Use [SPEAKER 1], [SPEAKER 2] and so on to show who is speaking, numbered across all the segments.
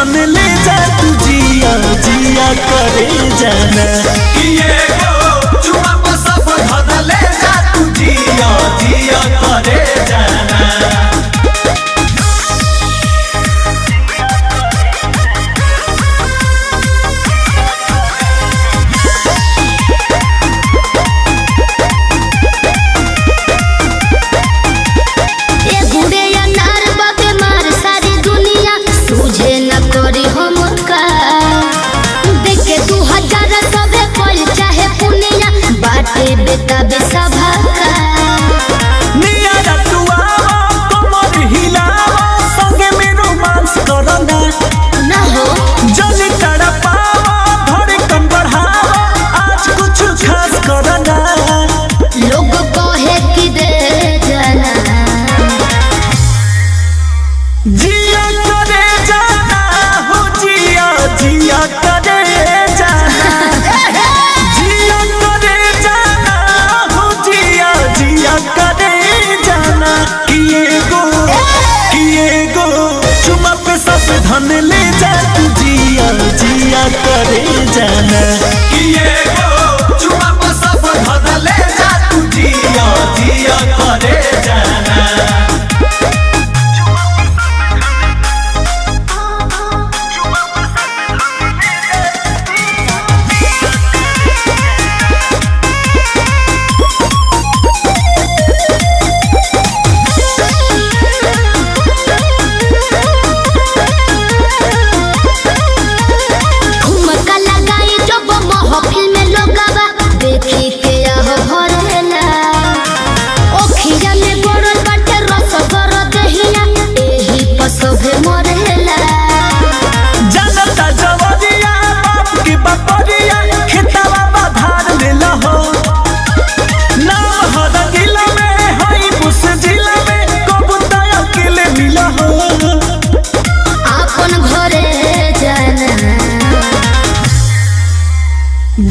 [SPEAKER 1] धन ले जा तू जिया जिया करे जाना
[SPEAKER 2] किए गो चुमा पर सब धन ले जा तू जिया जिया करे जाना।
[SPEAKER 3] बेटा बेसभा
[SPEAKER 1] निया रतुआ कमर हिलावा संगे में रोमांस करना
[SPEAKER 3] ना हो
[SPEAKER 1] जल्दी तड़पावा धड़कन बढ़ावा आज कुछ खास करना
[SPEAKER 3] लोग कहे कि दे जाना
[SPEAKER 1] जिया करे जाना हो जिया जिया करे जाना जिया करे जाना हो जिया जिया करे जाना किए गो चुमा पे सब धन ले जा तू जिया जिया करे जाना
[SPEAKER 2] किए गो चुमा पर सब धन ले जा तू जिया जिया करे जाना।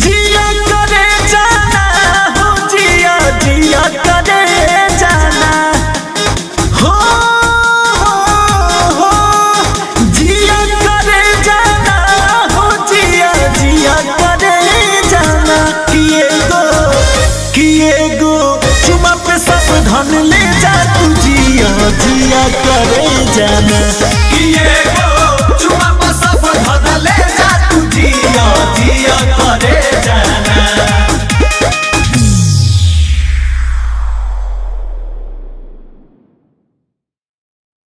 [SPEAKER 1] जिया करे जाना हो जिया जिया करे जाना हो जिया करे जाना हो जिया जिया करे जाना किए गो चुमा पे सब धन ले जा तू जिया जिया करे जाना
[SPEAKER 2] किए गो चुमा पर सब धन ले जा तू जिया जिया करे जाना।